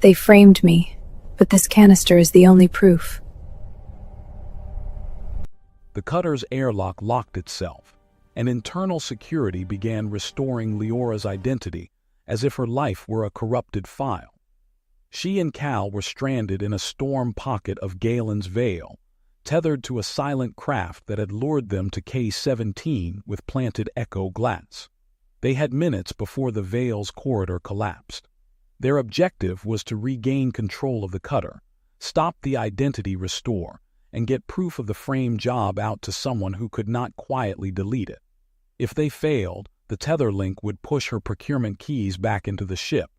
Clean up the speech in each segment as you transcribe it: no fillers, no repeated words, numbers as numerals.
They framed me, but this canister is the only proof. The cutter's airlock locked itself, and internal security began restoring Leora's identity as if her life were a corrupted file. She and Cal were stranded in a storm pocket of Galen's Vale, tethered to a silent craft that had lured them to K-17 with planted echo glass. They had minutes before the Vale's corridor collapsed. Their objective was to regain control of the cutter, stop the identity restore, and get proof of the frame job out to someone who could not quietly delete it. If they failed, the tether link would push her procurement keys back into the ship.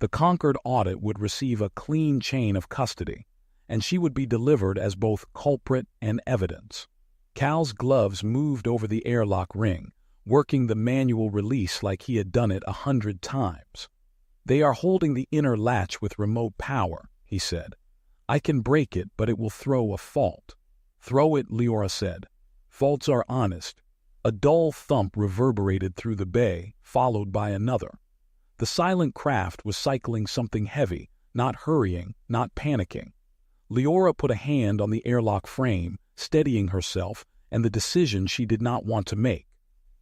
The conquered audit would receive a clean chain of custody, and she would be delivered as both culprit and evidence. Cal's gloves moved over the airlock ring, working the manual release like he had done it 100 times. "They are holding the inner latch with remote power," he said. "I can break it, but it will throw a fault." "Throw it," Leora said. "Faults are honest." A dull thump reverberated through the bay, followed by another. The silent craft was cycling something heavy, not hurrying, not panicking. Leora put a hand on the airlock frame, steadying herself and the decision she did not want to make.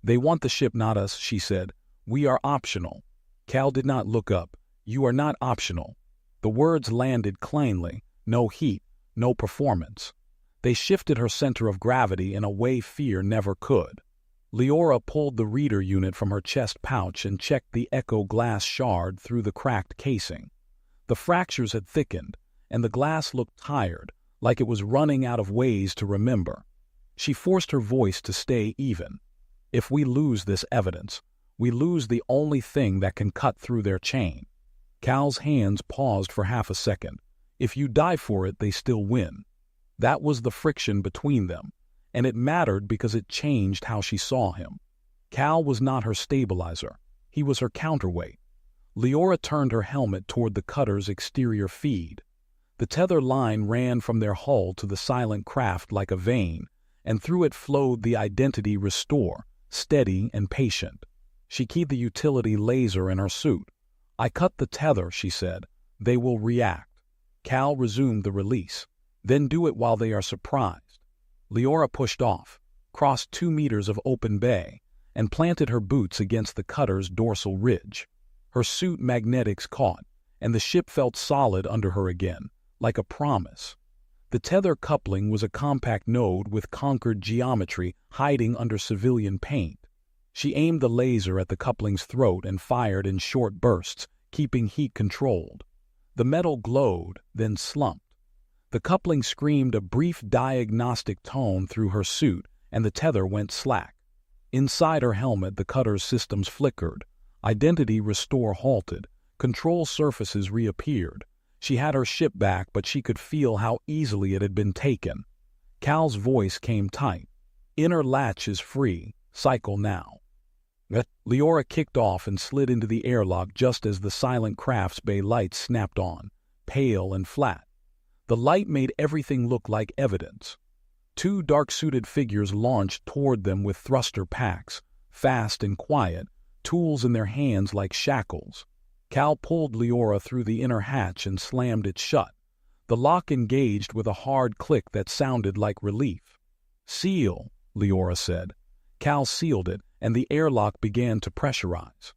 "They want the ship, not us," she said. "We are optional." Cal did not look up. "You are not optional." The words landed cleanly. No heat, no performance. They shifted her center of gravity in a way fear never could. Leora pulled the reader unit from her chest pouch and checked the echo glass shard through the cracked casing. The fractures had thickened, and the glass looked tired, like it was running out of ways to remember. She forced her voice to stay even. "If we lose this evidence, we lose the only thing that can cut through their chain." Cal's hands paused for half a second. "If you die for it, they still win." That was the friction between them, and it mattered because it changed how she saw him. Cal was not her stabilizer. He was her counterweight. Leora turned her helmet toward the cutter's exterior feed. The tether line ran from their hull to the silent craft like a vein, and through it flowed the identity restore, steady and patient. She keyed the utility laser in her suit. "I cut the tether," she said. "They will react." Cal resumed the release. "Then do it while they are surprised." Leora pushed off, crossed 2 meters of open bay, and planted her boots against the cutter's dorsal ridge. Her suit magnetics caught, and the ship felt solid under her again, like a promise. The tether coupling was a compact node with conquered geometry hiding under civilian paint. She aimed the laser at the coupling's throat and fired in short bursts, keeping heat controlled. The metal glowed, then slumped. The coupling screamed a brief diagnostic tone through her suit, and the tether went slack. Inside her helmet, the cutter's systems flickered. Identity restore halted. Control surfaces reappeared. She had her ship back, but she could feel how easily it had been taken. Cal's voice came tight. "Inner latch is free. Cycle now." Leora kicked off and slid into the airlock just as the silent craft's bay lights snapped on, pale and flat. The light made everything look like evidence. 2 dark-suited figures launched toward them with thruster packs, fast and quiet, tools in their hands like shackles. Cal pulled Leora through the inner hatch and slammed it shut. The lock engaged with a hard click that sounded like relief. "Seal," Leora said. Cal sealed it, and the airlock began to pressurize.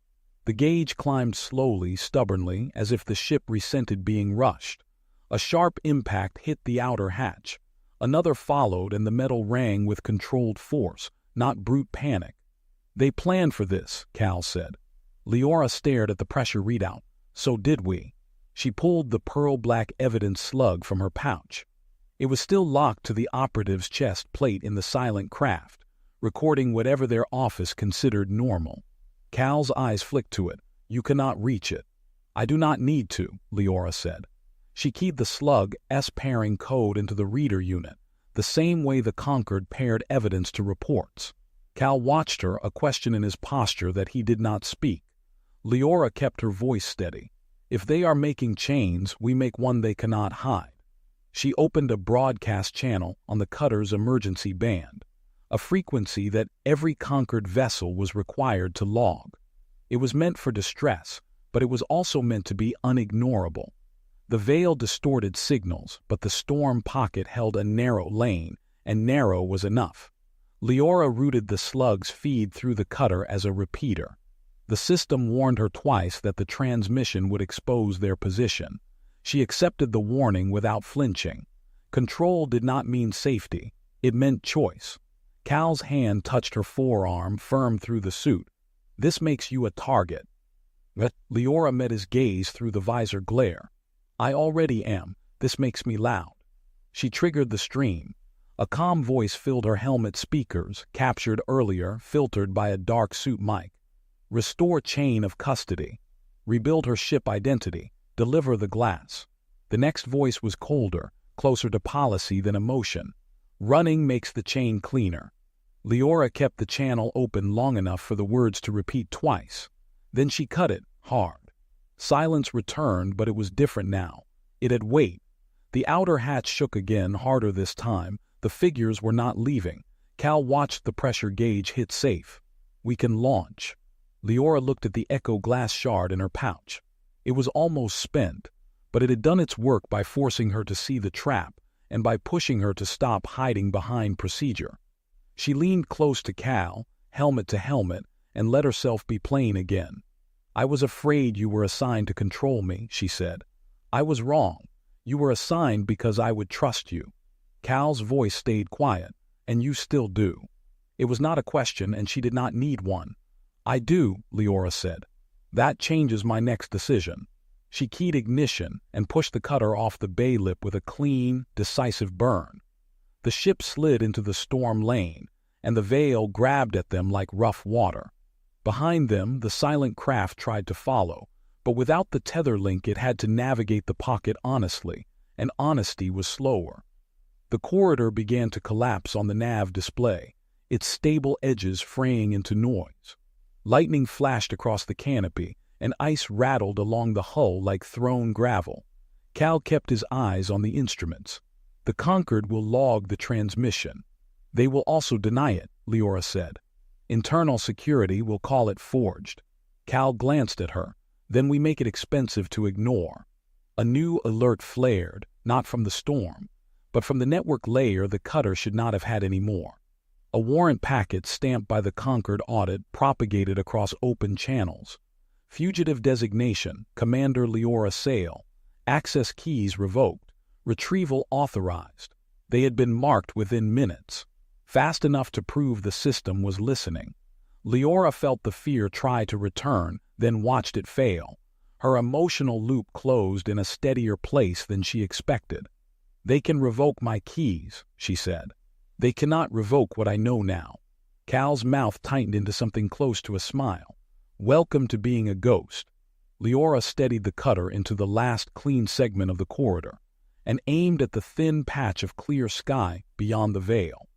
The gauge climbed slowly, stubbornly, as if the ship resented being rushed. A sharp impact hit the outer hatch. Another followed, and the metal rang with controlled force, not brute panic. "They planned for this," Cal said. Leora stared at the pressure readout. "So did we." She pulled the pearl-black evidence slug from her pouch. It was still locked to the operative's chest plate in the silent craft, recording whatever their office considered normal. Cal's eyes flicked to it. "You cannot reach it." "I do not need to," Leora said. She keyed the slug's pairing code into the reader unit, the same way the Concord paired evidence to reports. Cal watched her, a question in his posture that he did not speak. Leora kept her voice steady. "If they are making chains, we make one they cannot hide." She opened a broadcast channel on the cutter's emergency band, a frequency that every conquered vessel was required to log. It was meant for distress, but it was also meant to be unignorable. The veil distorted signals, but the storm pocket held a narrow lane, and narrow was enough. Leora routed the slug's feed through the cutter as a repeater. The system warned her twice that the transmission would expose their position. She accepted the warning without flinching. Control did not mean safety. It meant choice. Cal's hand touched her forearm, firm through the suit. "This makes you a target." Leora met his gaze through the visor glare. "I already am. This makes me loud." She triggered the stream. A calm voice filled her helmet speakers, captured earlier, filtered by a dark suit mic. "Restore chain of custody. Rebuild her ship identity. Deliver the glass." The next voice was colder, closer to policy than emotion. "Running makes the chain cleaner." Leora kept the channel open long enough for the words to repeat twice. Then she cut it, hard. Silence returned, but it was different now. It had weight. The outer hatch shook again, harder this time. The figures were not leaving. Cal watched the pressure gauge hit safe. "We can launch." Leora looked at the echo glass shard in her pouch. It was almost spent, but it had done its work by forcing her to see the trap and by pushing her to stop hiding behind procedure. She leaned close to Cal, helmet to helmet, and let herself be plain again. "I was afraid you were assigned to control me," she said. "I was wrong. You were assigned because I would trust you." Cal's voice stayed quiet. "And you still do." It was not a question, and she did not need one. "I do," Leora said. "That changes my next decision." She keyed ignition and pushed the cutter off the bay lip with a clean, decisive burn. The ship slid into the storm lane, and the veil grabbed at them like rough water. Behind them, the silent craft tried to follow, but without the tether link it had to navigate the pocket honestly, and honesty was slower. The corridor began to collapse on the nav display, its stable edges fraying into noise. Lightning flashed across the canopy, and ice rattled along the hull like thrown gravel. Cal kept his eyes on the instruments. "The Conquered will log the transmission. They will also deny it," Leora said. "Internal security will call it forged." Cal glanced at her. "Then we make it expensive to ignore." A new alert flared, not from the storm, but from the network layer the cutter should not have had any more. A warrant packet stamped by the Conquered audit propagated across open channels. Fugitive designation, Commander Leora Sale. Access keys revoked. Retrieval authorized. They had been marked within minutes. Fast enough to prove the system was listening. Leora felt the fear try to return, then watched it fail. Her emotional loop closed in a steadier place than she expected. "They can revoke my keys," she said. "They cannot revoke what I know now." Cal's mouth tightened into something close to a smile. "Welcome to being a ghost." Leora steadied the cutter into the last clean segment of the corridor and aimed at the thin patch of clear sky beyond the veil.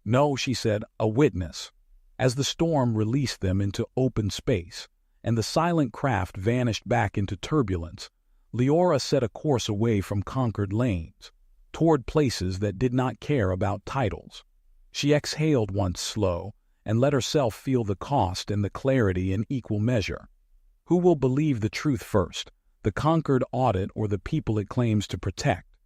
"No," she said, "a witness." As the storm released them into open space and the silent craft vanished back into turbulence, Leora set a course away from Conquered lanes, toward places that did not care about titles. She exhaled once slow and let herself feel the cost and the clarity in equal measure. Who will believe the truth first, the Conquered audit or the people it claims to protect?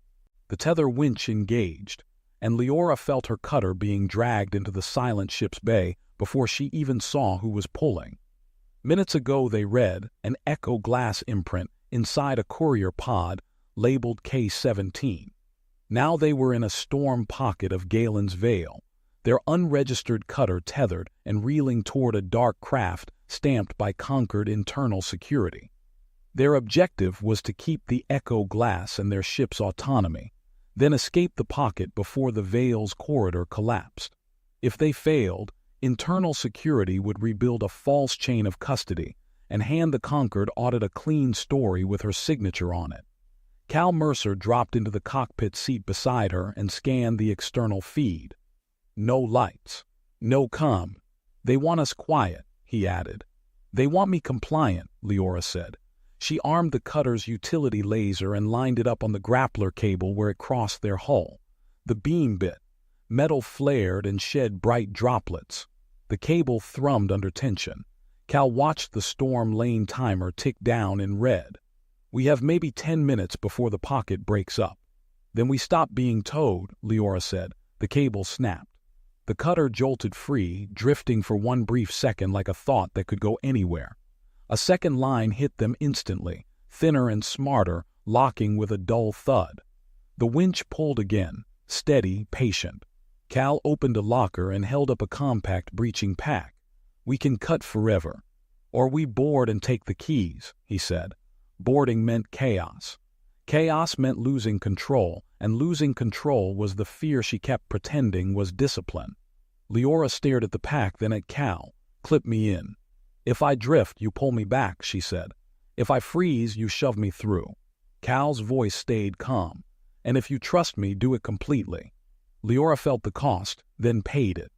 The tether winch engaged, and Leora felt her cutter being dragged into the silent ship's bay before she even saw who was pulling. Minutes ago they read an echo glass imprint inside a courier pod labeled K-17. Now they were in a storm pocket of Galen's Vale, their unregistered cutter tethered and reeling toward a dark craft stamped by Conquered internal security. Their objective was to keep the echo glass and their ship's autonomy, then escape the pocket before the Vale's corridor collapsed. If they failed, internal security would rebuild a false chain of custody and hand the Conquered audit a clean story with her signature on it. Cal Mercer dropped into the cockpit seat beside her and scanned the external feed. "No lights. No comm. They want us quiet," he added. "They want me compliant," Leora said. She armed the cutter's utility laser and lined it up on the grappler cable where it crossed their hull. The beam bit. Metal flared and shed bright droplets. The cable thrummed under tension. Cal watched the storm lane timer tick down in red. We have maybe 10 minutes before the pocket breaks up. Then we stop being towed, Leora said. The cable snapped. The cutter jolted free, drifting for one brief second like a thought that could go anywhere. A second line hit them instantly, thinner and smarter, locking with a dull thud. The winch pulled again, steady, patient. Cal opened a locker and held up a compact breaching pack. We can cut forever. Or we board and take the keys, he said. Boarding meant chaos. Chaos meant losing control, and losing control was the fear she kept pretending was discipline. Leora stared at the pack, then at Cal. Clip me in. If I drift, you pull me back, she said. If I freeze, you shove me through. Cal's voice stayed calm. And if you trust me, do it completely. Leora felt the cost, then paid it.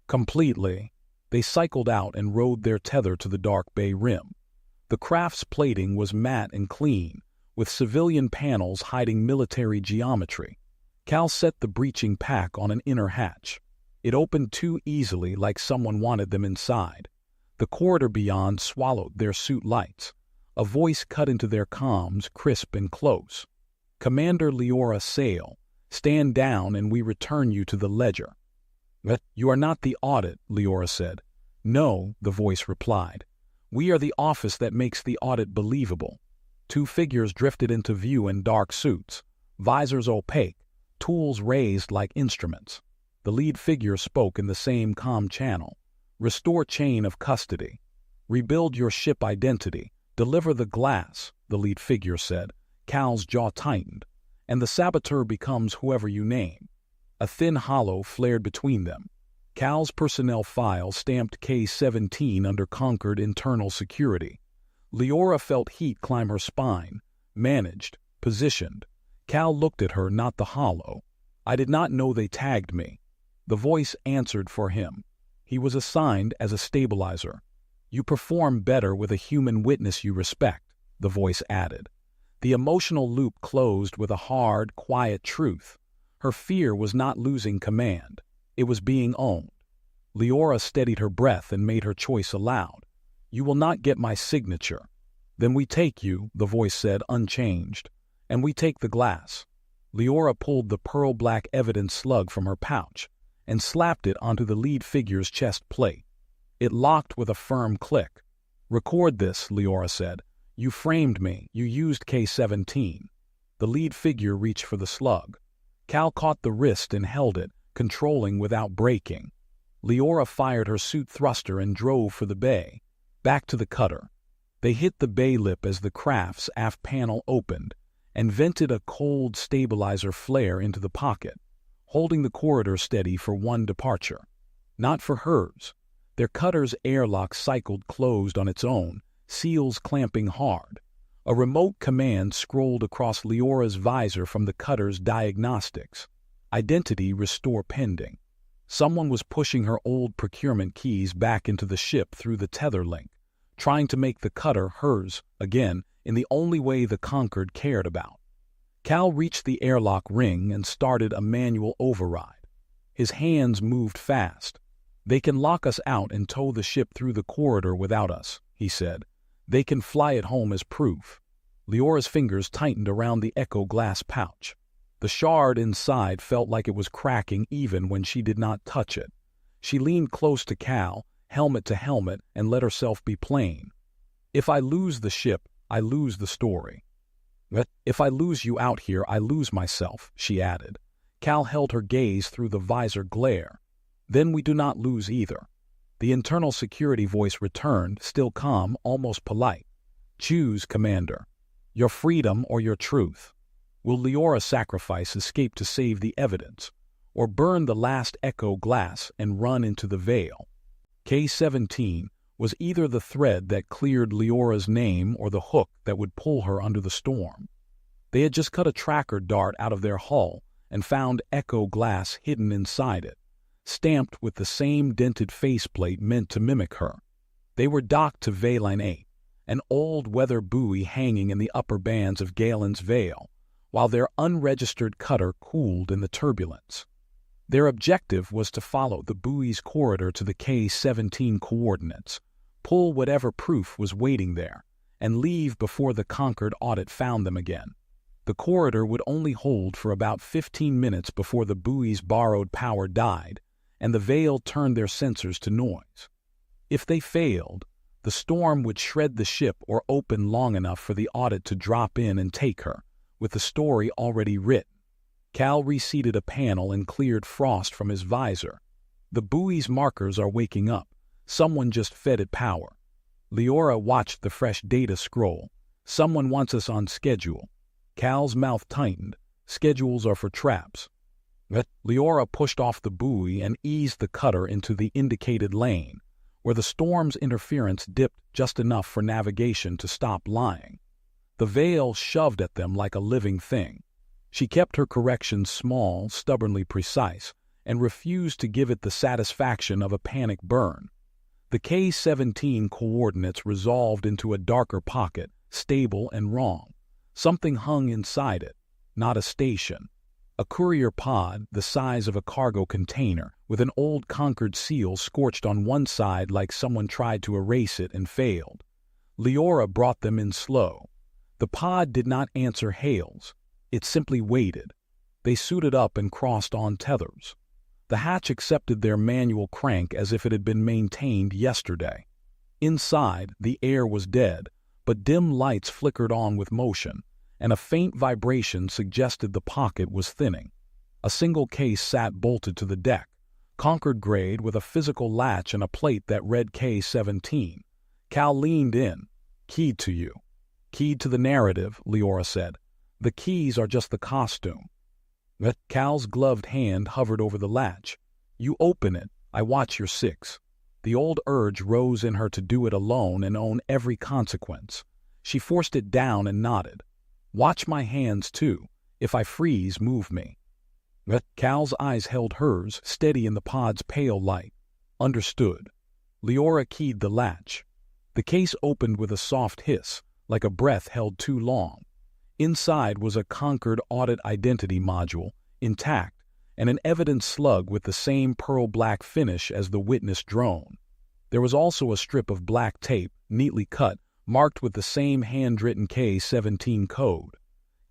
Completely. They cycled out and rode their tether to the dark bay rim. The craft's plating was matte and clean, with civilian panels hiding military geometry. Cal set the breaching pack on an inner hatch. It opened too easily, like someone wanted them inside. The corridor beyond swallowed their suit lights. A voice cut into their comms, crisp and close. Commander Leora Sale, stand down and we return you to the ledger. But you are not the audit, Leora said. No, the voice replied. We are the office that makes the audit believable. Two figures drifted into view in dark suits, visors opaque, tools raised like instruments. The lead figure spoke in the same calm channel. Restore chain of custody. Rebuild your ship identity. Deliver the glass, the lead figure said. Cal's jaw tightened. And the saboteur becomes whoever you name. A thin hollow flared between them. Cal's personnel file stamped K-17 under conquered internal security. Leora felt heat climb her spine. Managed. Positioned. Cal looked at her, not the hollow. I did not know they tagged me. The voice answered for him. He was assigned as a stabilizer. You perform better with a human witness you respect, the voice added. The emotional loop closed with a hard, quiet truth. Her fear was not losing command. It was being owned. Leora steadied her breath and made her choice aloud. You will not get my signature. Then we take you, the voice said, unchanged. And we take the glass. Leora pulled the pearl-black evidence slug from her pouch and slapped it onto the lead figure's chest plate. It locked with a firm click. Record this, Leora said. You framed me. You used K-17. The lead figure reached for the slug. Cal caught the wrist and held it, controlling without breaking. Leora fired her suit thruster and drove for the bay, back to the cutter. They hit the bay lip as the craft's aft panel opened and vented a cold stabilizer flare into the pocket, holding the corridor steady for one departure. Not for hers. Their cutter's airlock cycled closed on its own, seals clamping hard. A remote command scrolled across Leora's visor from the cutter's diagnostics. Identity restore pending. Someone was pushing her old procurement keys back into the ship through the tether link, trying to make the cutter hers again in the only way the conquered cared about. Cal reached the airlock ring and started a manual override. His hands moved fast. They can lock us out and tow the ship through the corridor without us, he said. They can fly it home as proof. Leora's fingers tightened around the echo glass pouch. The shard inside felt like it was cracking even when she did not touch it. She leaned close to Cal, helmet to helmet, and let herself be plain. If I lose the ship, I lose the story. But if I lose you out here, I lose myself, she added. Cal held her gaze through the visor glare. Then we do not lose either. The internal security voice returned, still calm, almost polite. Choose, Commander. Your freedom or your truth. Will Leora sacrifice escape to save the evidence, or burn the last echo glass and run into the veil? K-17 was either the thread that cleared Leora's name or the hook that would pull her under the storm. They had just cut a tracker dart out of their hull and found echo glass hidden inside it, stamped with the same dented faceplate meant to mimic her. They were docked to Veyline 8, an old weather buoy hanging in the upper bands of Galen's Vale, while their unregistered cutter cooled in the turbulence. Their objective was to follow the buoy's corridor to the K-17 coordinates, pull whatever proof was waiting there, and leave before the conquered audit found them again. The corridor would only hold for about 15 minutes before the buoy's borrowed power died, and the Veil turned their sensors to noise. If they failed, the storm would shred the ship or open long enough for the audit to drop in and take her, with the story already written. Cal reseated a panel and cleared frost from his visor. The buoy's markers are waking up. Someone just fed it power. Leora watched the fresh data scroll. Someone wants us on schedule. Cal's mouth tightened. Schedules are for traps. Leora pushed off the buoy and eased the cutter into the indicated lane, where the storm's interference dipped just enough for navigation to stop lying. The Veil shoved at them like a living thing. She kept her corrections small, stubbornly precise, and refused to give it the satisfaction of a panic burn. The K-17 coordinates resolved into a darker pocket, stable and wrong. Something hung inside it, not a station. A courier pod the size of a cargo container, with an old Concord seal scorched on one side like someone tried to erase it and failed. Leora brought them in slow. The pod did not answer hails. It simply waited. They suited up and crossed on tethers. The hatch accepted their manual crank as if it had been maintained yesterday. Inside, the air was dead, but dim lights flickered on with motion, and a faint vibration suggested the pocket was thinning. A single case sat bolted to the deck, Concord grade with a physical latch and a plate that read K-17. Cal leaned in. "Keyed to you." "Keyed to the narrative," Leora said. "The keys are just the costume." Cal's gloved hand hovered over the latch. "You open it, I watch your six." The old urge rose in her to do it alone and own every consequence. She forced it down and nodded. "Watch my hands, too. If I freeze, move me." Cal's eyes held hers, steady in the pod's pale light. "Understood." Leora keyed the latch. The case opened with a soft hiss, like a breath held too long. Inside was a Concord audit identity module, intact, and an evidence slug with the same pearl-black finish as the witness drone. There was also a strip of black tape, neatly cut, marked with the same handwritten K-17 code.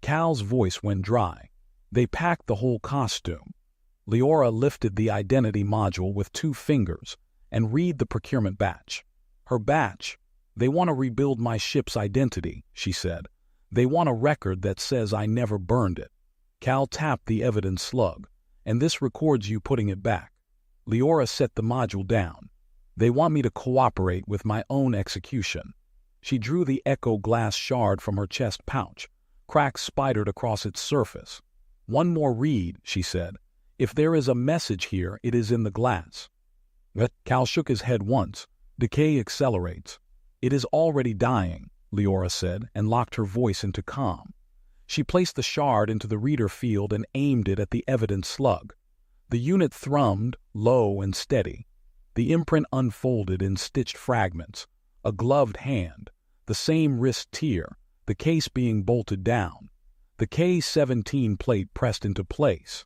Cal's voice went dry. "They packed the whole costume." Leora lifted the identity module with 2 fingers and read the procurement batch. Her batch. "They want to rebuild my ship's identity," she said. "They want a record that says I never burned it." Cal tapped the evidence slug. "And this records you putting it back." Leora set the module down. "They want me to cooperate with my own execution." She drew the echo glass shard from her chest pouch. Cracks spidered across its surface. "One more read," she said. "If there is a message here, it is in the glass." Cal shook his head once. "Decay accelerates." "It is already dying," Leora said, and locked her voice into calm. She placed the shard into the reader field and aimed it at the evidence slug. The unit thrummed, low and steady. The imprint unfolded in stitched fragments. A gloved hand, the same wrist tear, the case being bolted down. The K-17 plate pressed into place.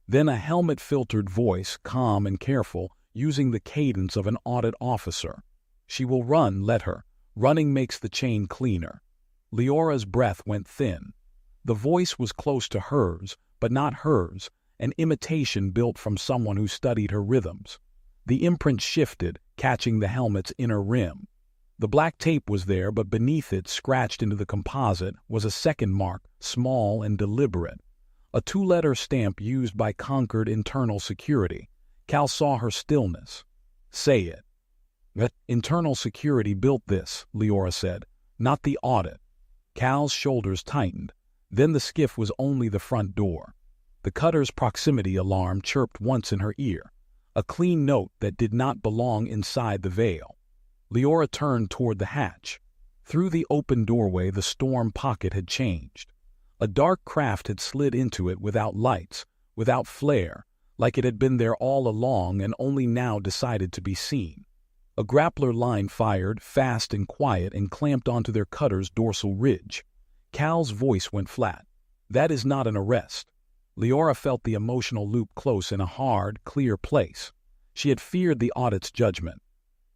Then a helmet-filtered voice, calm and careful, using the cadence of an audit officer. "She will run, let her. Running makes the chain cleaner." Leora's breath went thin. The voice was close to hers, but not hers, an imitation built from someone who studied her rhythms. The imprint shifted, catching the helmet's inner rim. The black tape was there, but beneath it, scratched into the composite, was a second mark, small and deliberate. A 2-letter stamp used by Concord Internal Security. Cal saw her stillness. "Say it." "Internal Security built this," Leora said, "not the audit." Cal's shoulders tightened. Then the skiff was only the front door. The cutter's proximity alarm chirped once in her ear, a clean note that did not belong inside the Veil. Leora turned toward the hatch. Through the open doorway the storm pocket had changed. A dark craft had slid into it without lights, without flare, like it had been there all along and only now decided to be seen. A grappler line fired, fast and quiet, and clamped onto their cutter's dorsal ridge. Cal's voice went flat. "That is not an arrest." Leora felt the emotional loop close in a hard, clear place. She had feared the audit's judgment.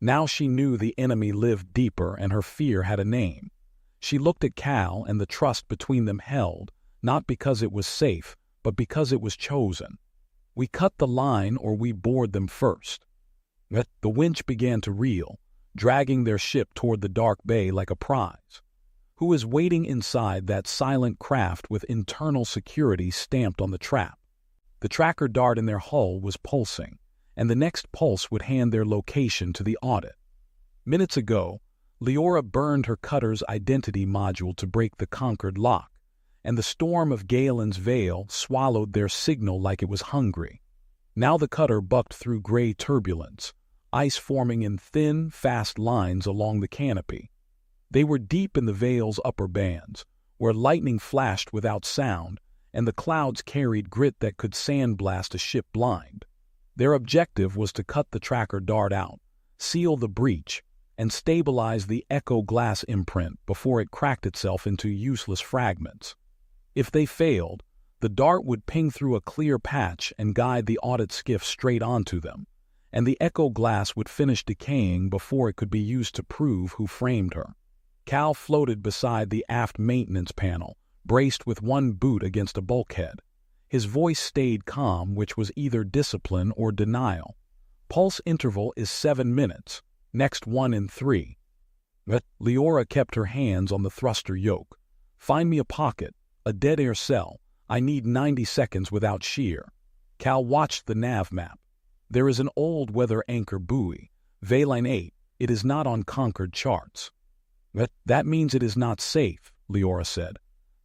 Now she knew the enemy lived deeper and her fear had a name. She looked at Cal, and the trust between them held, not because it was safe, but because it was chosen. We cut the line or we board them first. The winch began to reel, dragging their ship toward the dark bay like a prize. Who is waiting inside that silent craft with internal security stamped on the trap? The tracker dart in their hull was pulsing, and the next pulse would hand their location to the audit. Minutes ago, Leora burned her cutter's identity module to break the conquered lock, and the storm of Galen's veil swallowed their signal like it was hungry. Now the cutter bucked through gray turbulence, ice forming in thin, fast lines along the canopy. They were deep in the veil's upper bands, where lightning flashed without sound, and the clouds carried grit that could sandblast a ship blind. Their objective was to cut the tracker dart out, seal the breach, and stabilize the echo glass imprint before it cracked itself into useless fragments. If they failed, the dart would ping through a clear patch and guide the audit skiff straight onto them, and the echo glass would finish decaying before it could be used to prove who framed her. Cal floated beside the aft maintenance panel, braced with one boot against a bulkhead. His voice stayed calm, which was either discipline or denial. Pulse interval is 7 minutes, next one in 3. But Leora kept her hands on the thruster yoke. Find me a pocket, a dead air cell. I need 90 seconds without shear. Cal watched the nav map. There is an old weather anchor buoy, Veyline 8. It is not on Concord charts. But that means it is not safe, Leora said.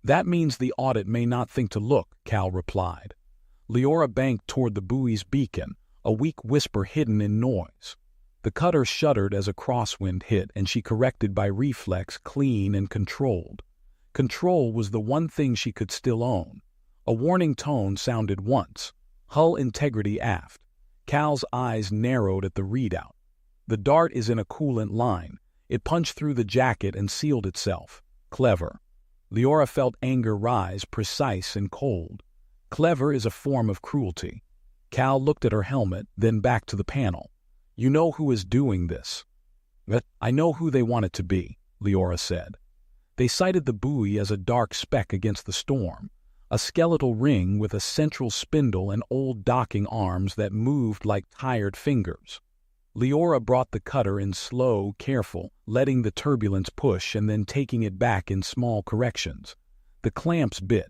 That means the audit may not think to look, Cal replied. Leora banked toward the buoy's beacon, a weak whisper hidden in noise. The cutter shuddered as a crosswind hit, and she corrected by reflex, clean and controlled. Control was the one thing she could still own. A warning tone sounded once. Hull integrity aft. Cal's eyes narrowed at the readout. The dart is in a coolant line. It punched through the jacket and sealed itself. Clever. Leora felt anger rise, precise and cold. Clever is a form of cruelty. Cal looked at her helmet, then back to the panel. You know who is doing this. I know who they want it to be, Leora said. They sighted the buoy as a dark speck against the storm, a skeletal ring with a central spindle and old docking arms that moved like tired fingers. Leora brought the cutter in slow, careful, letting the turbulence push and then taking it back in small corrections. The clamps bit.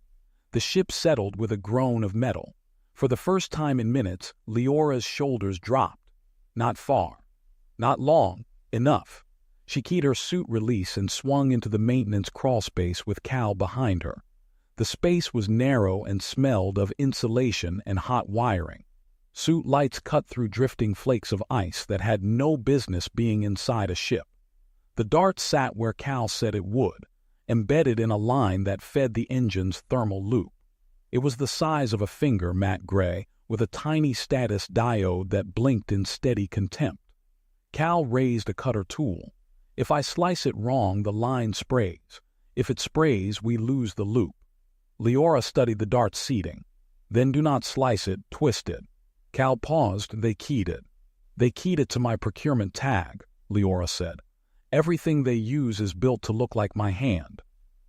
The ship settled with a groan of metal. For the first time in minutes, Leora's shoulders dropped. Not far. Not long. Enough. She keyed her suit release and swung into the maintenance crawlspace with Cal behind her. The space was narrow and smelled of insulation and hot wiring. Suit lights cut through drifting flakes of ice that had no business being inside a ship. The dart sat where Cal said it would, embedded in a line that fed the engine's thermal loop. It was the size of a finger, matte gray, with a tiny status diode that blinked in steady contempt. Cal raised a cutter tool. If I slice it wrong, the line sprays. If it sprays, we lose the loop. Leora studied the dart's seating. Then do not slice it, twist it. Cal paused. They keyed it. They keyed it to my procurement tag, Leora said. Everything they use is built to look like my hand.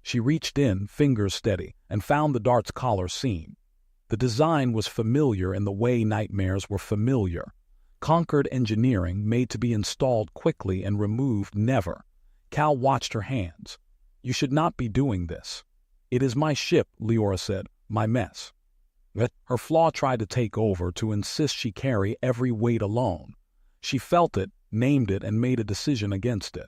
She reached in, fingers steady, and found the dart's collar seam. The design was familiar in the way nightmares were familiar. Conquered engineering, made to be installed quickly and removed never. Cal watched her hands. You should not be doing this. It is my ship, Leora said, my mess. Her flaw tried to take over, to insist she carry every weight alone. She felt it, named it, and made a decision against it.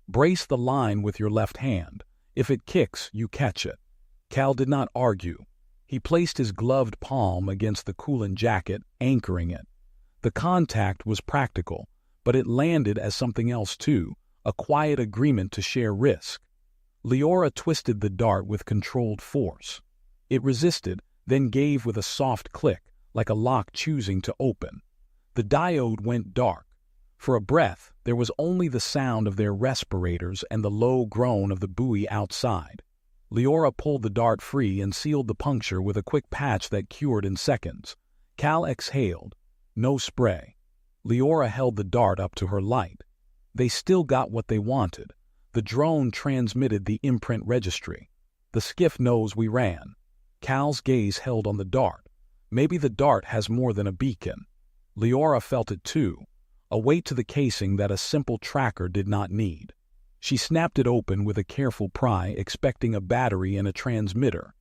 Brace the line with your left hand. If it kicks, you catch it. Cal did not argue. He placed his gloved palm against the coolant jacket, anchoring it. The contact was practical, but it landed as something else too, a quiet agreement to share risk. Leora twisted the dart with controlled force. It resisted, then gave with a soft click, like a lock choosing to open. The diode went dark. For a breath, there was only the sound of their respirators and the low groan of the buoy outside. Leora pulled the dart free and sealed the puncture with a quick patch that cured in seconds. Cal exhaled. No spray. Leora held the dart up to her light. They still got what they wanted. The drone transmitted the imprint registry. The skiff knows we ran. Cal's gaze held on the dart. Maybe the dart has more than a beacon. Leora felt it too, a weight to the casing that a simple tracker did not need. She snapped it open with a careful pry, expecting a battery and a transmitter.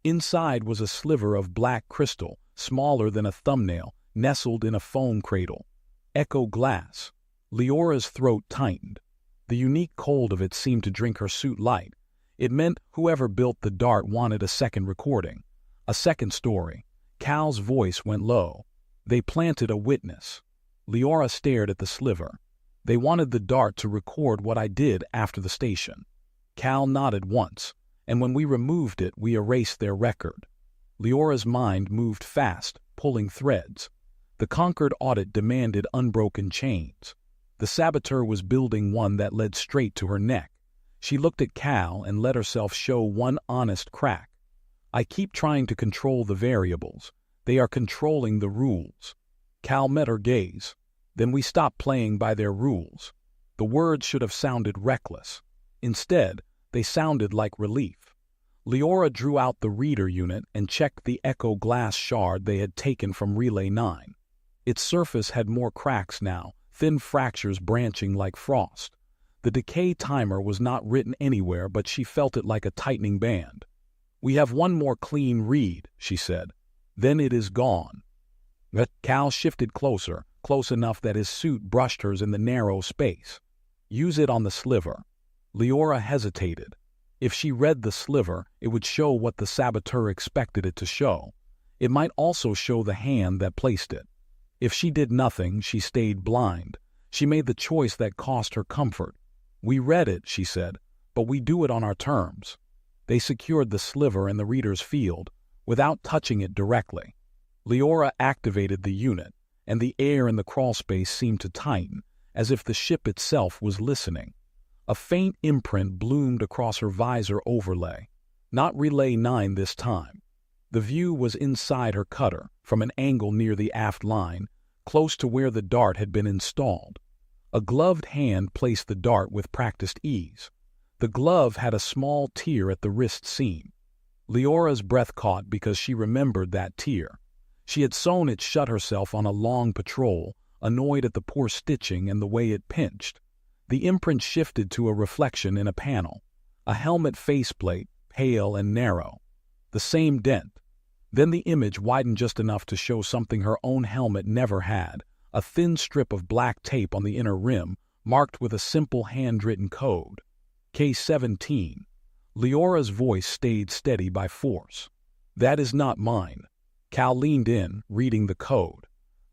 Inside was a sliver of black crystal, smaller than a thumbnail, nestled in a foam cradle. Echo glass. Leora's throat tightened. The unique cold of it seemed to drink her suit light. It meant whoever built the dart wanted a second recording, a second story. Cal's voice went low. They planted a witness. Leora stared at the sliver. They wanted the dart to record what I did after the station. Cal nodded once, and when we removed it, we erased their record. Leora's mind moved fast, pulling threads. The conquered audit demanded unbroken chains. The saboteur was building one that led straight to her neck. She looked at Cal and let herself show one honest crack. I keep trying to control the variables. They are controlling the rules. Cal met her gaze. Then we stopped playing by their rules. The words should have sounded reckless. Instead, they sounded like relief. Leora drew out the reader unit and checked the echo glass shard they had taken from Relay 9. Its surface had more cracks now, thin fractures branching like frost. The decay timer was not written anywhere, but she felt it like a tightening band. "We have one more clean read," she said. "Then it is gone." Cal shifted closer, close enough that his suit brushed hers in the narrow space. "Use it on the sliver." Leora hesitated. If she read the sliver, it would show what the saboteur expected it to show. It might also show the hand that placed it. If she did nothing, she stayed blind. She made the choice that cost her comfort. "We read it," she said, "but we do it on our terms." They secured the sliver in the reader's field, without touching it directly. Leora activated the unit, and the air in the crawlspace seemed to tighten, as if the ship itself was listening. A faint imprint bloomed across her visor overlay. Not Relay 9 this time. The view was inside her cutter, from an angle near the aft line, close to where the dart had been installed. A gloved hand placed the dart with practiced ease. The glove had a small tear at the wrist seam. Leora's breath caught because she remembered that tear. She had sewn it shut herself on a long patrol, annoyed at the poor stitching and the way it pinched. The imprint shifted to a reflection in a panel. A helmet faceplate, pale and narrow. The same dent. Then the image widened just enough to show something her own helmet never had, a thin strip of black tape on the inner rim, marked with a simple handwritten code. K-17. Leora's voice stayed steady by force. "That is not mine." Cal leaned in, reading the code.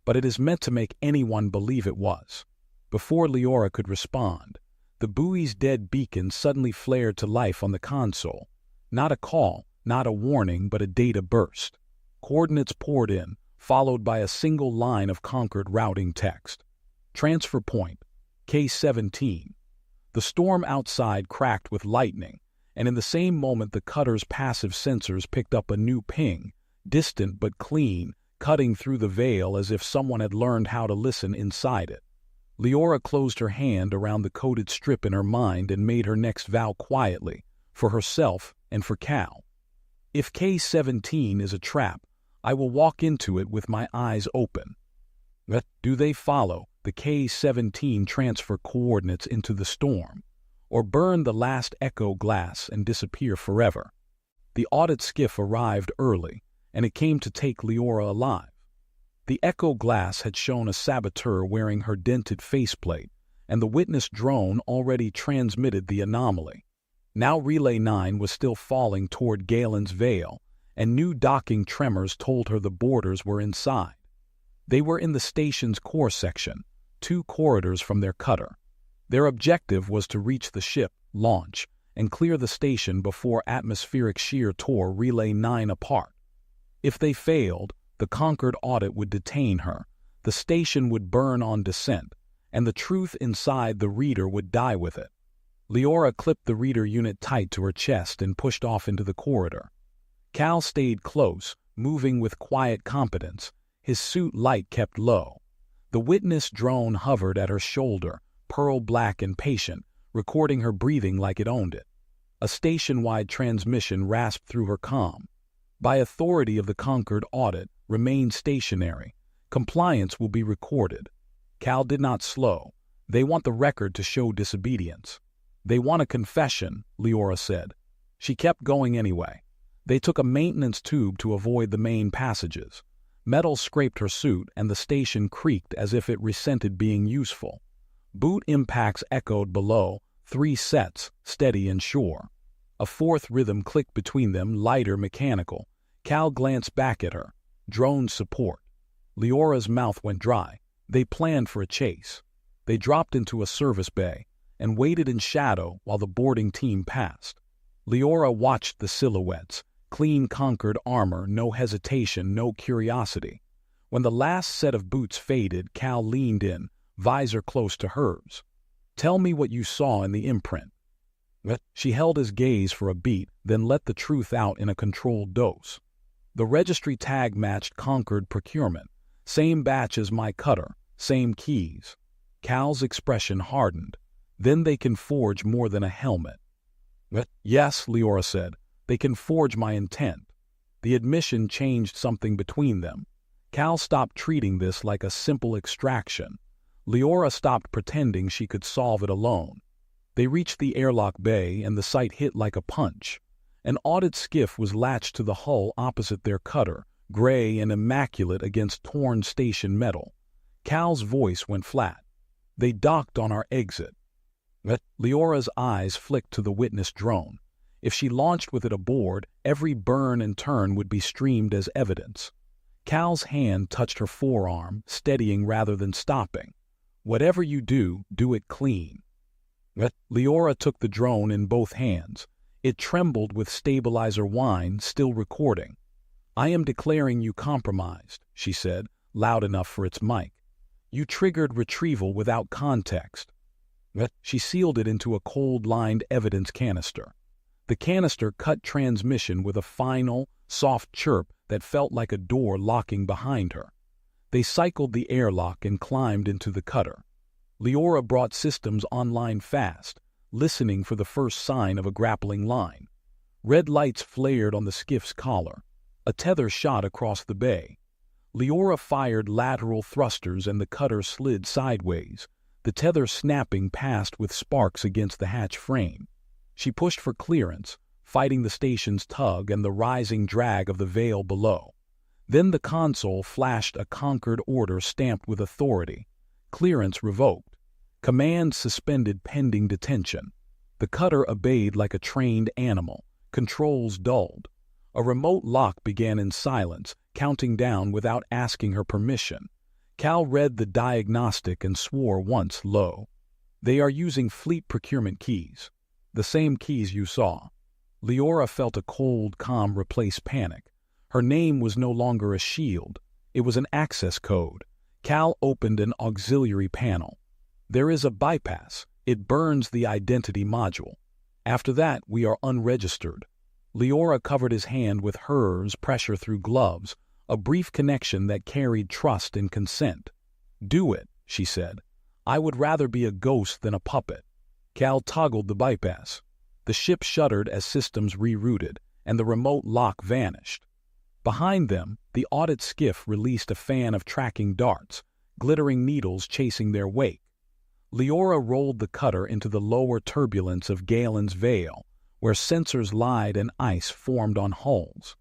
"But it is meant to make anyone believe it was." Before Leora could respond, the buoy's dead beacon suddenly flared to life on the console. Not a call, not a warning, but a data burst. Coordinates poured in, followed by a single line of conquered routing text. "Transfer point, K-17. The storm outside cracked with lightning, and in the same moment the cutter's passive sensors picked up a new ping, distant but clean, cutting through the veil as if someone had learned how to listen inside it. Leora closed her hand around the coded strip in her mind and made her next vow quietly, for herself and for Cal. "If K-17 is a trap, I will walk into it with my eyes open." But do they follow the K-17 transfer coordinates into the storm, or burn the last echo glass and disappear forever? The audit skiff arrived early, and it came to take Leora alive. The echo glass had shown a saboteur wearing her dented faceplate, and the witness drone already transmitted the anomaly. Now Relay 9 was still falling toward Galen's Vale, and new docking tremors told her the boarders were inside. They were in the station's core section, 2 corridors from their cutter. Their objective was to reach the ship, launch, and clear the station before atmospheric shear tore Relay 9 apart. If they failed, the conquered audit would detain her, the station would burn on descent, and the truth inside the reader would die with it. Leora clipped the reader unit tight to her chest and pushed off into the corridor. Cal stayed close, moving with quiet competence, his suit light kept low. The witness drone hovered at her shoulder, pearl black and patient, recording her breathing like it owned it. A station-wide transmission rasped through her comm. By authority of the Concord audit, remain stationary. Compliance will be recorded. Cal did not slow. They want the record to show disobedience. They want a confession, Leora said. She kept going anyway. They took a maintenance tube to avoid the main passages. Metal scraped her suit and the station creaked as if it resented being useful. Boot impacts echoed below, 3 sets, steady and sure. A 4th rhythm clicked between them, lighter, mechanical. Cal glanced back at her. Drone support. Leora's mouth went dry. They planned for a chase. They dropped into a service bay and waited in shadow while the boarding team passed. Leora watched the silhouettes. Clean Concord armor, no hesitation, no curiosity. When the last set of boots faded, Cal leaned in, visor close to hers. Tell me what you saw in the imprint. She held his gaze for a beat, then let the truth out in a controlled dose. The registry tag matched Concord procurement. Same batch as my cutter, same keys. Cal's expression hardened. Then they can forge more than a helmet. Yes, Leora said. They can forge my intent. The admission changed something between them. Cal stopped treating this like a simple extraction. Leora stopped pretending she could solve it alone. They reached the airlock bay and the sight hit like a punch. An audit skiff was latched to the hull opposite their cutter, gray and immaculate against torn station metal. Cal's voice went flat. They docked on our exit. Leora's eyes flicked to the witness drone. If she launched with it aboard, every burn and turn would be streamed as evidence. Cal's hand touched her forearm, steadying rather than stopping. Whatever you do, do it clean. Leora took the drone in both hands. It trembled with stabilizer whine, still recording. I am declaring you compromised, she said, loud enough for its mic. You triggered retrieval without context. She sealed it into a cold-lined evidence canister. The canister cut transmission with a final, soft chirp that felt like a door locking behind her. They cycled the airlock and climbed into the cutter. Leora brought systems online fast, listening for the first sign of a grappling line. Red lights flared on the skiff's collar. A tether shot across the bay. Leora fired lateral thrusters and the cutter slid sideways, the tether snapping past with sparks against the hatch frame. She pushed for clearance, fighting the station's tug and the rising drag of the veil below. Then the console flashed a Concord order stamped with authority. Clearance revoked. Command suspended pending detention. The cutter obeyed like a trained animal. Controls dulled. A remote lock began in silence, counting down without asking her permission. Cal read the diagnostic and swore once low. They are using fleet procurement keys. The same keys you saw. Leora felt a cold calm replace panic. Her name was no longer a shield. It was an access code. Cal opened an auxiliary panel. There is a bypass. It burns the identity module. After that, we are unregistered. Leora covered his hand with hers, pressure through gloves, a brief connection that carried trust and consent. Do it, she said. I would rather be a ghost than a puppet. Cal toggled the bypass. The ship shuddered as systems rerouted, and the remote lock vanished. Behind them, the audit skiff released a fan of tracking darts, glittering needles chasing their wake. Leora rolled the cutter into the lower turbulence of Galen's Vale, where sensors lied and ice formed on hulls.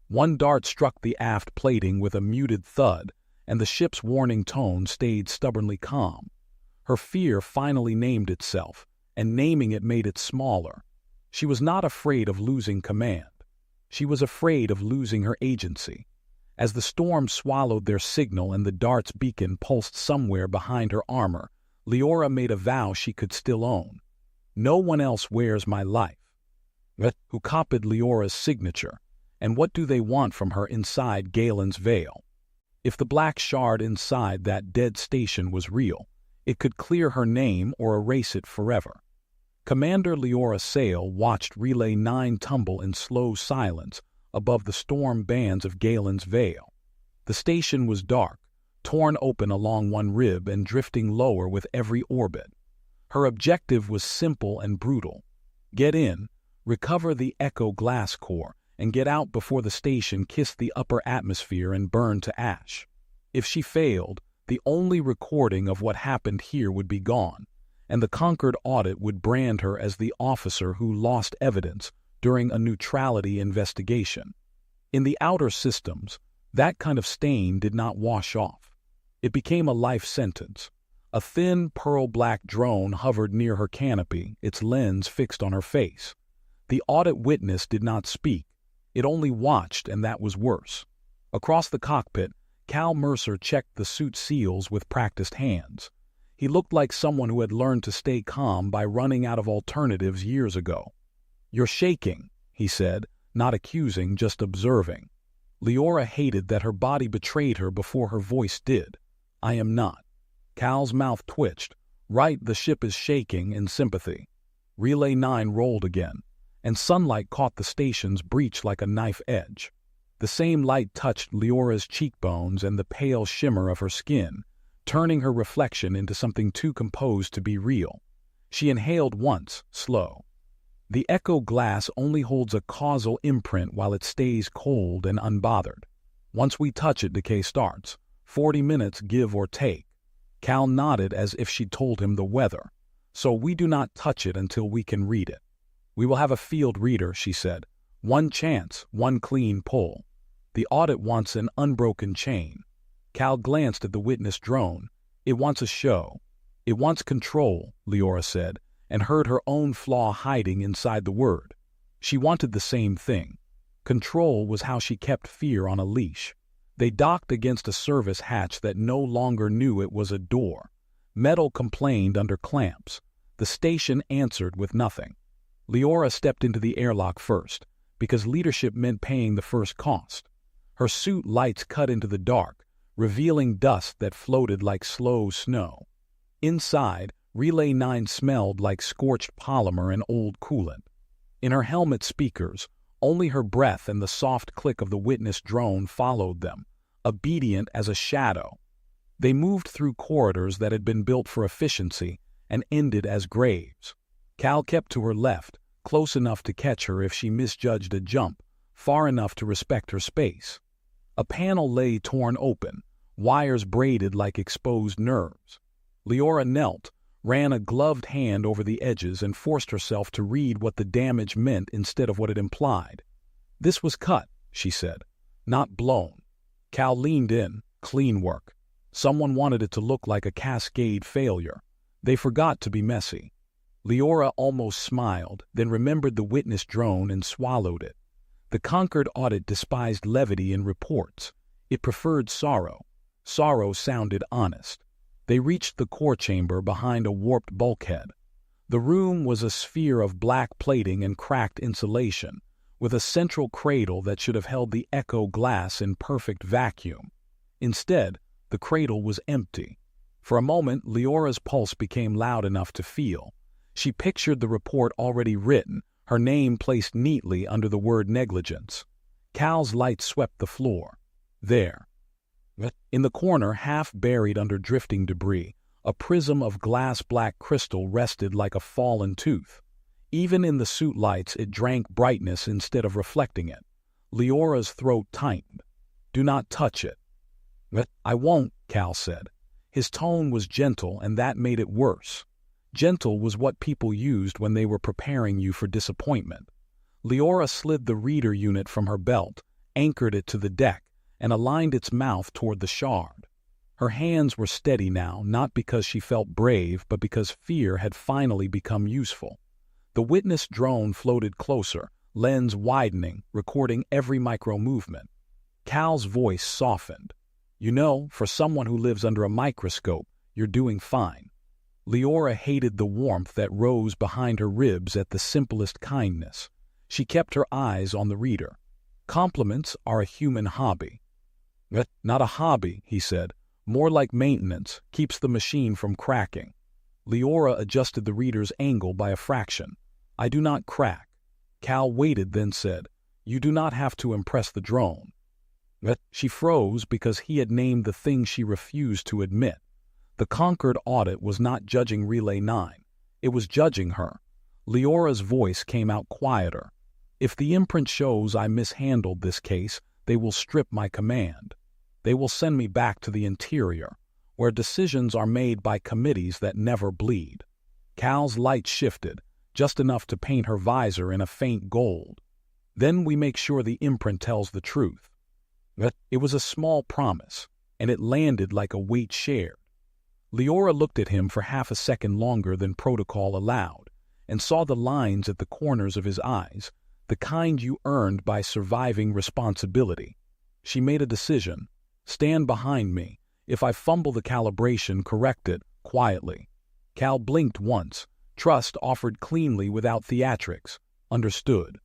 One dart struck the aft plating with a muted thud, and the ship's warning tone stayed stubbornly calm. Her fear finally named itself, and naming it made it smaller. She was not afraid of losing command. She was afraid of losing her agency. As the storm swallowed their signal and the dart's beacon pulsed somewhere behind her armor, Leora made a vow she could still own. No one else wears my life. Who copied Leora's signature, and what do they want from her inside Galen's Vale? If the black shard inside that dead station was real, it could clear her name or erase it forever. Commander Leora Sale watched Relay 9 tumble in slow silence above the storm bands of Galen's Vale. The station was dark, torn open along one rib and drifting lower with every orbit. Her objective was simple and brutal. Get in, recover the Echo glass core, and get out before the station kissed the upper atmosphere and burned to ash. If she failed, the only recording of what happened here would be gone, and the Concord audit would brand her as the officer who lost evidence during a neutrality investigation. In the outer systems, that kind of stain did not wash off. It became a life sentence. A thin, pearl-black drone hovered near her canopy, its lens fixed on her face. The audit witness did not speak. It only watched, and that was worse. Across the cockpit, Cal Mercer checked the suit seals with practiced hands. He looked like someone who had learned to stay calm by running out of alternatives years ago. "You're shaking," he said, not accusing, just observing. Leora hated that her body betrayed her before her voice did. "I am not." Cal's mouth twitched. "Right, the ship is shaking in sympathy." Relay 9 rolled again, and sunlight caught the station's breech like a knife edge. The same light touched Leora's cheekbones and the pale shimmer of her skin, turning her reflection into something too composed to be real. She inhaled once, slow. The Echo glass only holds a causal imprint while it stays cold and unbothered. Once we touch it, decay starts. 40 minutes, give or take. Cal nodded as if she'd told him the weather. "So we do not touch it until we can read it." "We will have a field reader," she said. "One chance, one clean pull. The audit wants an unbroken chain." Cal glanced at the witness drone. "It wants a show. It wants control," Leora said, and heard her own flaw hiding inside the word. She wanted the same thing. Control was how she kept fear on a leash. They docked against a service hatch that no longer knew it was a door. Metal complained under clamps. The station answered with nothing. Leora stepped into the airlock first, because leadership meant paying the first cost. Her suit lights cut into the dark, revealing dust that floated like slow snow. Inside, Relay 9 smelled like scorched polymer and old coolant. In her helmet speakers, only her breath and the soft click of the witness drone followed them, obedient as a shadow. They moved through corridors that had been built for efficiency and ended as graves. Cal kept to her left, close enough to catch her if she misjudged a jump, far enough to respect her space. A panel lay torn open, wires braided like exposed nerves. Leora knelt, ran a gloved hand over the edges, and forced herself to read what the damage meant instead of what it implied. "This was cut," she said, "not blown." Cal leaned in. "Clean work." Someone wanted it to look like a cascade failure. They forgot to be messy. Leora almost smiled, then remembered the witness drone and swallowed it. The Concord audit despised levity in reports. It preferred sorrow. Sorrow sounded honest. They reached the core chamber behind a warped bulkhead. The room was a sphere of black plating and cracked insulation, with a central cradle that should have held the Echo glass in perfect vacuum. Instead, the cradle was empty. For a moment, Leora's pulse became loud enough to feel. She pictured the report already written, her name placed neatly under the word negligence. Cal's light swept the floor. There. In the corner, half buried under drifting debris, a prism of glass-black crystal rested like a fallen tooth. Even in the suit lights, it drank brightness instead of reflecting it. Leora's throat tightened. "Do not touch it." "I won't," Cal said. His tone was gentle, and that made it worse. Gentle was what people used when they were preparing you for disappointment. Leora slid the reader unit from her belt, anchored it to the deck, and aligned its mouth toward the shard. Her hands were steady now, not because she felt brave, but because fear had finally become useful. The witness drone floated closer, lens widening, recording every micro-movement. Cal's voice softened. "You know, for someone who lives under a microscope, you're doing fine." Leora hated the warmth that rose behind her ribs at the simplest kindness. She kept her eyes on the reader. "Compliments are a human hobby." "Not a hobby," he said. "More like maintenance, keeps the machine from cracking." Leora adjusted the reader's angle by a fraction. "I do not crack." Cal waited, then said, "You do not have to impress the drone." She froze because he had named the thing she refused to admit. The Concord audit was not judging Relay 9. It was judging her. Leora's voice came out quieter. If the imprint shows I mishandled this case, they will strip my command. They will send me back to the interior, where decisions are made by committees that never bleed. Cal's light shifted, just enough to paint her visor in a faint gold. Then we make sure the imprint tells the truth. It was a small promise, and it landed like a weight shared. Leora looked at him for half a second longer than protocol allowed, and saw the lines at the corners of his eyes, the kind you earned by surviving responsibility. She made a decision. Stand behind me. If I fumble the calibration, correct it, quietly. Cal blinked once. Trust offered cleanly without theatrics. Understood.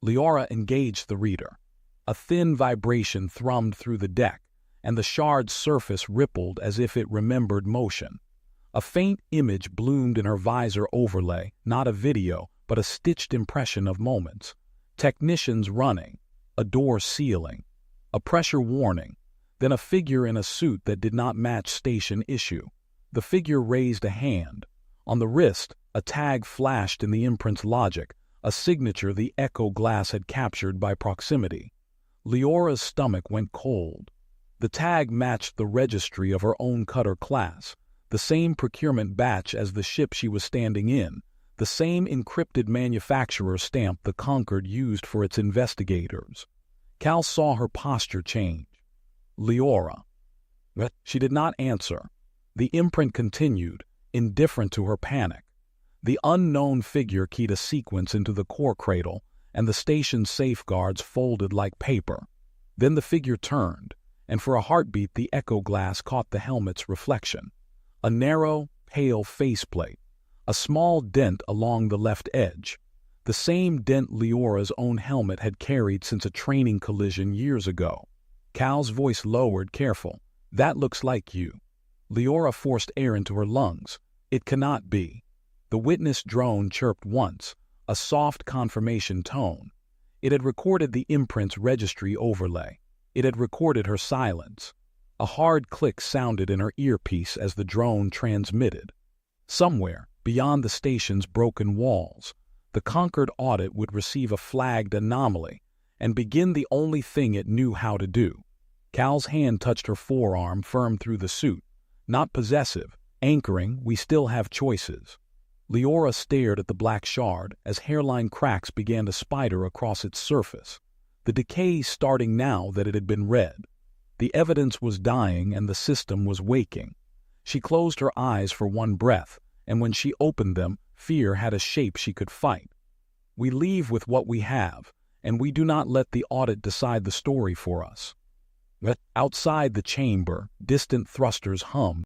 Leora engaged the reader. A thin vibration thrummed through the deck, and the shard's surface rippled as if it remembered motion. A faint image bloomed in her visor overlay, not a video, but a stitched impression of moments. Technicians running, a door sealing, a pressure warning, then a figure in a suit that did not match station issue. The figure raised a hand. On the wrist, a tag flashed in the imprint's logic, a signature the echo glass had captured by proximity. Leora's stomach went cold. The tag matched the registry of her own cutter class, the same procurement batch as the ship she was standing in, the same encrypted manufacturer stamp the Concord used for its investigators. Cal saw her posture change. Leora. She did not answer. The imprint continued, indifferent to her panic. The unknown figure keyed a sequence into the core cradle, and the station's safeguards folded like paper. Then the figure turned, and for a heartbeat the echo glass caught the helmet's reflection. A narrow, pale faceplate, a small dent along the left edge, the same dent Leora's own helmet had carried since a training collision years ago. Cal's voice lowered, careful. That looks like you. Leora forced air into her lungs. It cannot be. The witness drone chirped once, a soft confirmation tone. It had recorded the imprint's registry overlay. It had recorded her silence. A hard click sounded in her earpiece as the drone transmitted. Somewhere, beyond the station's broken walls, the Concord audit would receive a flagged anomaly and begin the only thing it knew how to do. Cal's hand touched her forearm, firm through the suit. Not possessive, anchoring, we still have choices. Leora stared at the black shard as hairline cracks began to spider across its surface. The decay starting now that it had been read. The evidence was dying and the system was waking. She closed her eyes for one breath, and when she opened them, fear had a shape she could fight. We leave with what we have, and we do not let the audit decide the story for us. Outside the chamber, distant thrusters hummed.